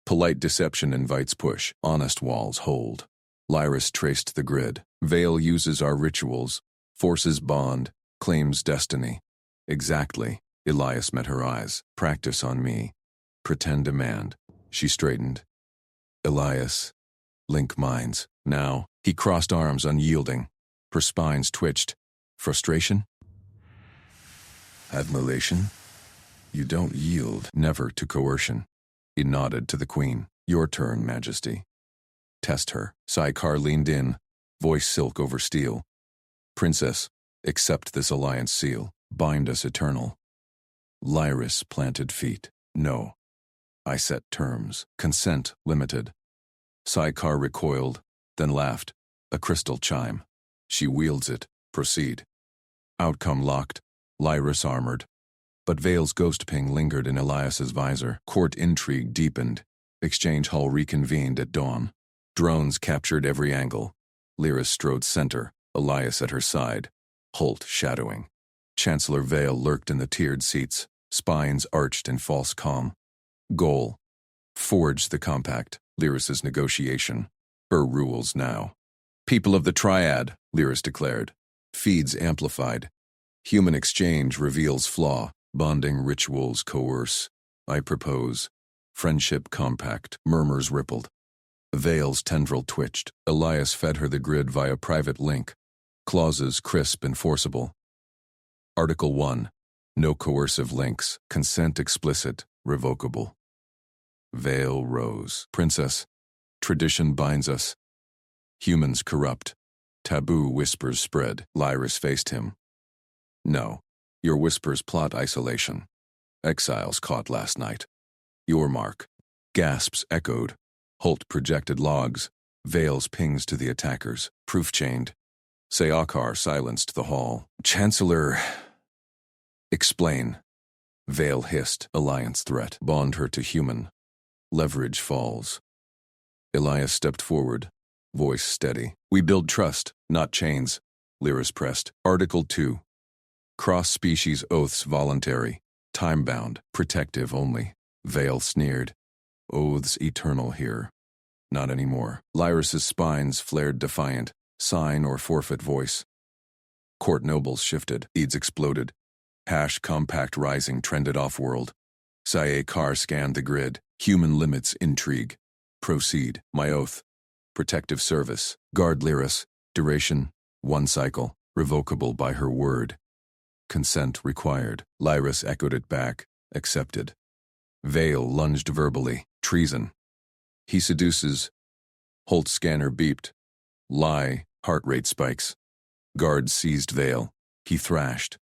Speaker 1: Polite deception invites push. Honest walls hold. Lyris traced the grid. Veil uses our rituals. Forces bond. Claims destiny. Exactly. Elias met her eyes. Practice on me. Pretend demand. She straightened. Elias. Link minds. Now. He crossed arms unyielding. Her spines twitched. Frustration? Admiration? You don't yield. Never to coercion. He nodded to the queen. Your turn, Majesty. Test her. Syakar leaned in. Voice silk over steel. Princess, accept this alliance seal. Bind us eternal. Lyris planted feet. No. I set terms. Consent limited. Syakar recoiled, then laughed. A crystal chime. She wields it. Proceed. Outcome locked. Lyris armored. But Vale's ghost ping lingered in Elias's visor. Court intrigue deepened. Exchange hall reconvened at dawn. Drones captured every angle. Lyris strode center, Elias at her side. Holt shadowing. Chancellor Vale lurked in the tiered seats, spines arched in false calm. Goal. Forge the compact, Lyris's negotiation. Her rules now. People of the Triad, Lyris declared. Feeds amplified. Human exchange reveals flaw. Bonding rituals coerce. I propose. Friendship compact. Murmurs rippled. Vale's tendril twitched. Elias fed her the grid via private link. Clauses crisp and forcible. Article 1. No coercive links. Consent explicit. Revocable. Vale rose. Princess. Tradition binds us. Humans corrupt. Taboo whispers spread. Lyris faced him. No. Your whispers plot isolation. Exiles caught last night. Your mark. Gasps echoed. Holt projected logs. Vale's pings to the attackers. Proof chained. Sayakar silenced the hall. Chancellor... Explain. Vale hissed. Alliance threat. Bond her to human. Leverage falls. Elias stepped forward. Voice steady. We build trust, not chains. Lyris pressed. Article 2. Cross-species oaths voluntary. Time-bound. Protective only. Vale sneered. Oaths eternal here. Not anymore. Lyris's spines flared defiant. Sign or forfeit voice. Court nobles shifted. Deeds exploded. Hash compact rising trended off-world. Sayakar scanned the grid. Human limits intrigue. Proceed. My oath. Protective service. Guard Lyris. Duration. 1 cycle. Revocable by her word. Consent required. Lyris echoed it back. Accepted. Vale lunged verbally. Treason. He seduces. Holt's scanner beeped. Lie. Heart rate spikes. Guard seized Vale. He thrashed.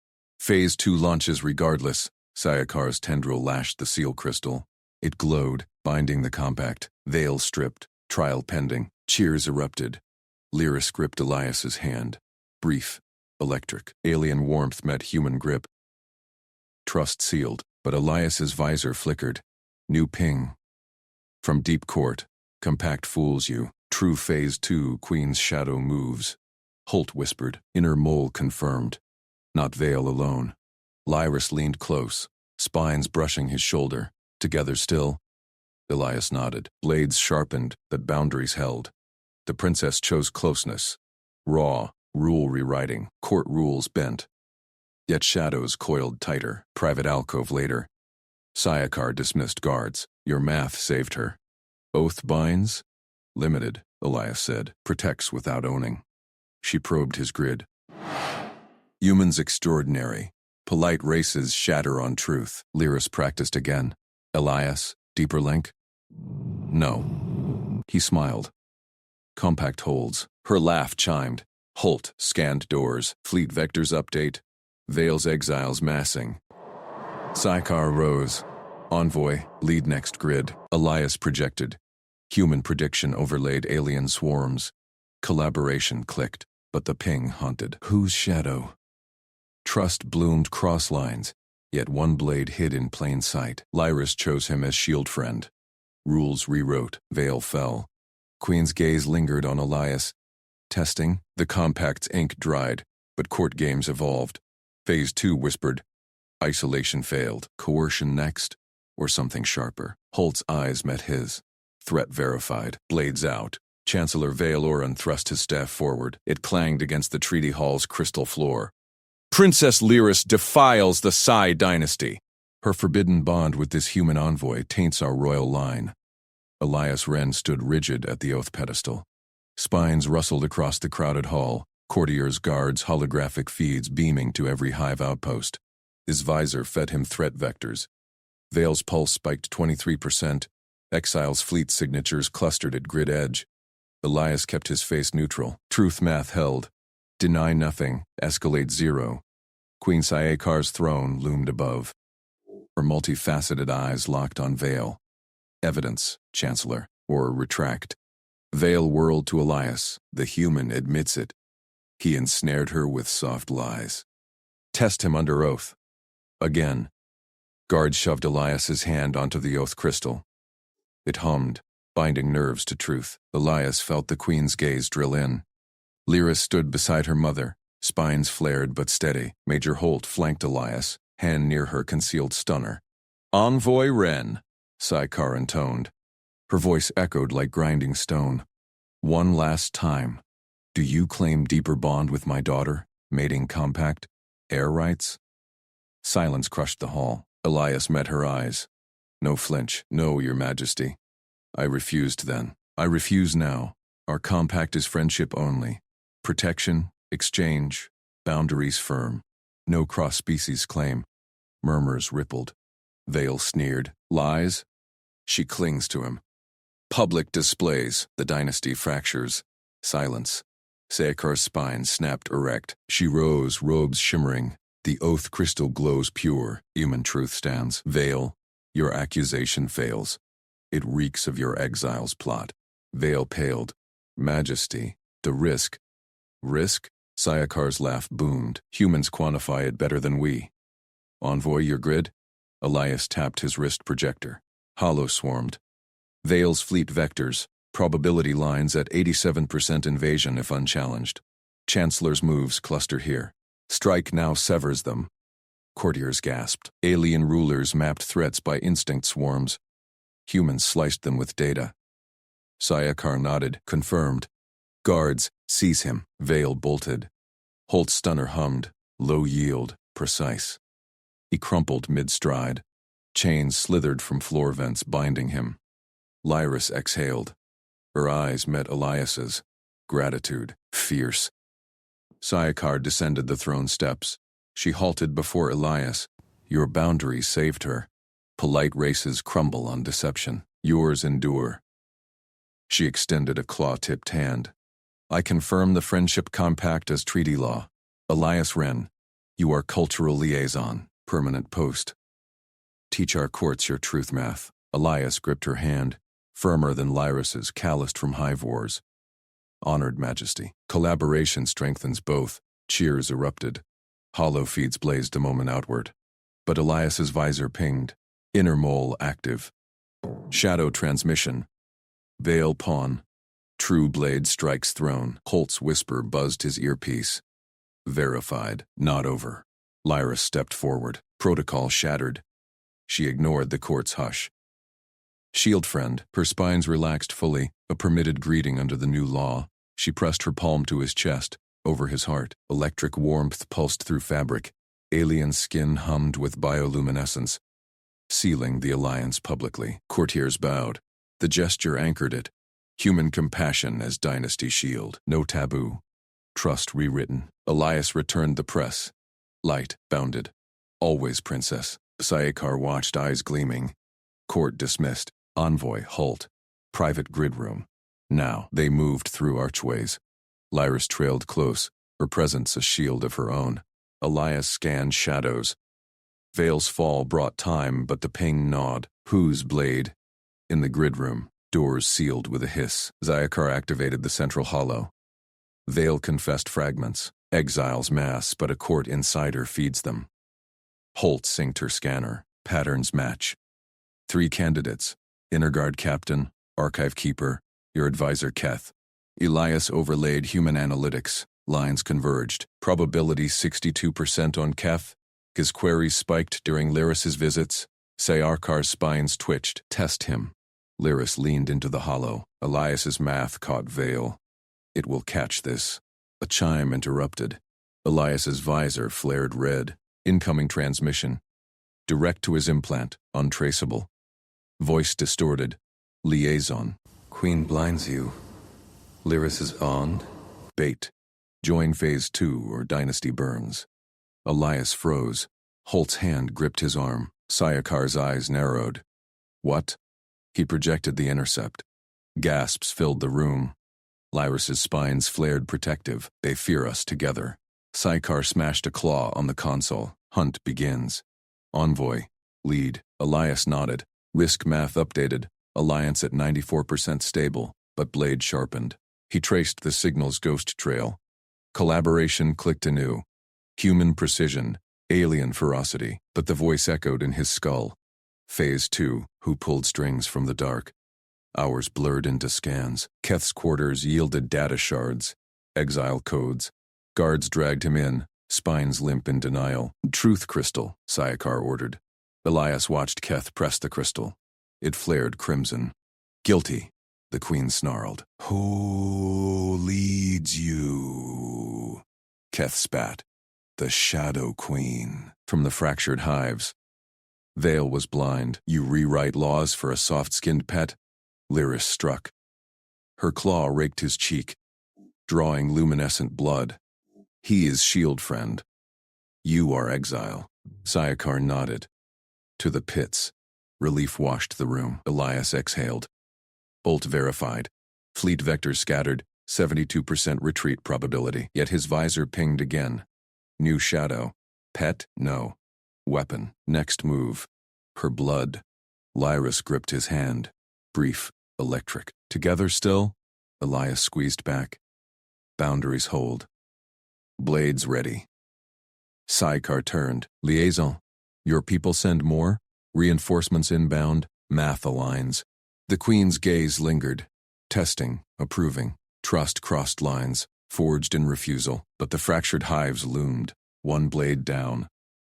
Speaker 1: Phase 2 launches regardless. Sayakar's tendril lashed the seal crystal. It glowed, binding the compact. Vale stripped. Trial pending. Cheers erupted. Lyris gripped Elias's hand. Brief. Electric. Alien warmth met human grip. Trust sealed, but Elias's visor flickered. New ping. From deep court. Compact fools you. True phase 2 Queen's shadow moves. Holt whispered. Inner mole confirmed. Not Vale alone. Lyris leaned close, spines brushing his shoulder. Together still. Elias nodded. Blades sharpened, but boundaries held. The princess chose closeness. Raw, rule rewriting, court rules bent. Yet shadows coiled tighter. Private alcove later. Sayakar dismissed guards. Your math saved her. Oath binds? Limited, Elias said. Protects without owning. She probed his grid. Humans extraordinary. Polite races shatter on truth. Lyris practiced again. Elias, deeper link? No. He smiled. Compact holds. Her laugh chimed. Holt scanned doors. Fleet vectors update. Vale's exiles massing. Sayakar rose. Envoy, lead next grid. Elias projected. Human prediction overlaid alien swarms. Collaboration clicked, but the ping haunted. Whose shadow? Trust bloomed cross lines, yet one blade hid in plain sight. Lyris chose him as shield friend. Rules rewrote. Vale fell. Queen's gaze lingered on Elias. Testing. The compact's ink dried, but court games evolved. Phase 2 whispered. Isolation failed. Coercion next, or something sharper. Holt's eyes met his. Threat verified. Blades out. Chancellor Vale Oren thrust his staff forward. It clanged against the treaty hall's crystal floor. Princess Lyris defiles the Psi dynasty. Her forbidden bond with this human envoy taints our royal line. Elias Wren stood rigid at the oath pedestal. Spines rustled across the crowded hall, courtiers, guards, holographic feeds beaming to every hive outpost. His visor fed him threat vectors. Vale's pulse spiked 23%. Exile's fleet signatures clustered at grid edge. Elias kept his face neutral. Truth math held. Deny nothing, escalate 0. Queen Sayakar's throne loomed above. Her multifaceted eyes locked on Vale. Evidence, Chancellor, or retract. Vale whirled to Elias. The human admits it. He ensnared her with soft lies. Test him under oath. Again. Guard shoved Elias's hand onto the oath crystal. It hummed, binding nerves to truth. Elias felt the queen's gaze drill in. Lyra stood beside her mother, spines flared but steady. Major Holt flanked Elias, hand near her concealed stunner. Envoy Wren, Sykar intoned. Her voice echoed like grinding stone. One last time. Do you claim deeper bond with my daughter? Mating compact? Heir rights? Silence crushed the hall. Elias met her eyes. No flinch. No, your majesty. I refused then. I refuse now. Our compact is friendship only. Protection, exchange, boundaries firm. No cross-species claim. Murmurs rippled. Vale sneered. Lies? She clings to him. Public displays. The dynasty fractures. Silence. Sayakar's spine snapped erect. She rose, robes shimmering. The oath crystal glows pure. Human truth stands. Vale, your accusation fails. It reeks of your exile's plot. Vale paled. Majesty, the risk. Risk? Sayakar's laugh boomed. Humans quantify it better than we. Envoy your grid? Elias tapped his wrist projector. Hollow swarmed. Vale's fleet vectors, probability lines at 87% invasion if unchallenged. Chancellor's moves cluster here. Strike now severs them. Courtiers gasped. Alien rulers mapped threats by instinct swarms. Humans sliced them with data. Sayakar nodded, confirmed. Guards, seize him. Vale bolted. Holt's stunner hummed, low yield, precise. He crumpled mid-stride. Chains slithered from floor vents binding him. Lyris exhaled. Her eyes met Elias's. Gratitude, fierce. Sayakar descended the throne steps. She halted before Elias. Your boundaries saved her. Polite races crumble on deception. Yours endure. She extended a claw-tipped hand. I confirm the friendship compact as treaty law. Elias Wren, you are cultural liaison, permanent post. Teach our courts your truth math. Elias gripped her hand, firmer than Lyris's, calloused from hive wars. Honored majesty. Collaboration strengthens both. Cheers erupted. Hollow feeds blazed a moment outward. But Elias's visor pinged. Inner mole active. Shadow transmission. Veil pawn. True blade strikes throne. Holt's whisper buzzed his earpiece. Verified. Not over. Lyra stepped forward. Protocol shattered. She ignored the court's hush. Shield friend, her spines relaxed fully, a permitted greeting under the new law. She pressed her palm to his chest, over his heart. Electric warmth pulsed through fabric. Alien skin hummed with bioluminescence. Sealing the alliance publicly. Courtiers bowed. The gesture anchored it. Human compassion as dynasty shield. No taboo. Trust rewritten. Elias returned the press. Light, bounded. Always princess. Sayakar watched, eyes gleaming. Court dismissed. Envoy, halt. Private grid room. Now, they moved through archways. Lyris trailed close, her presence a shield of her own. Elias scanned shadows. Vale's fall brought time, but the ping gnawed. Whose blade? In the grid room, doors sealed with a hiss. Sayakar activated the central hollow. Vale confessed fragments. Exiles mass, but a court insider feeds them. Holt synced her scanner. Patterns match. 3 candidates. Inner guard captain, archive keeper, your advisor Keth. Elias overlaid human analytics. Lines converged. Probability 62% on Keth. His queries spiked during Lyris's visits. Sayakar's spines twitched. Test him. Lyris leaned into the hollow. Elias's math caught Vale. It will catch this. A chime interrupted. Elias's visor flared red. Incoming transmission. Direct to his implant. Untraceable. Voice distorted. Liaison. Queen blinds you. Lyris is on. Bait. Join phase 2 or dynasty burns. Elias froze. Holt's hand gripped his arm. Sayakar's eyes narrowed. What? He projected the intercept. Gasps filled the room. Lyris's spines flared protective. They fear us together. Sayakar smashed a claw on the console. Hunt begins. Envoy. Lead. Elias nodded. Risk math updated. Alliance at 94% stable, but blade sharpened. He traced the signal's ghost trail. Collaboration clicked anew. Human precision, Alien ferocity, but the voice echoed in his skull. Phase 2, who pulled strings from the dark. Hours blurred into scans. Keth's quarters yielded data shards, exile codes. Guards dragged him in, spines limp in denial. Truth crystal, Syakar ordered. Elias watched Keth press the crystal. It flared crimson. Guilty, the queen snarled. Who leads you? Keth spat. The Shadow Queen. From the fractured hives. Vale was blind. You rewrite laws for a soft-skinned pet? Lyris struck. Her claw raked his cheek, drawing luminescent blood. He is shield friend. You are exile. Syakar nodded. To the pits. Relief washed the room. Elias exhaled. Bolt verified. Fleet vectors scattered, 72% retreat probability. Yet his visor pinged again. New shadow. Pet? No. Weapon. Next move. Her blood. Lyris gripped his hand. Brief. Electric. Together still? Elias squeezed back. Boundaries hold. Blades ready. Syakar turned. Liaison. Your people send more? Reinforcements inbound? Math aligns. The queen's gaze lingered. Testing. Approving. Trust crossed lines. Forged in refusal. But the fractured hives loomed. One blade down.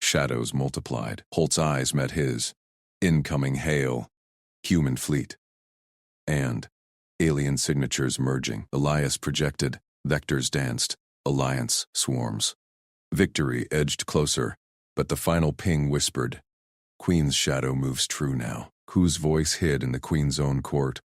Speaker 1: Shadows multiplied. Holt's eyes met his. Incoming hail. Human fleet. And alien signatures merging. Elias projected. Vectors danced. Alliance swarms. Victory edged closer, but the final ping whispered. Queen's shadow moves true now. Whose voice hid in the queen's own court?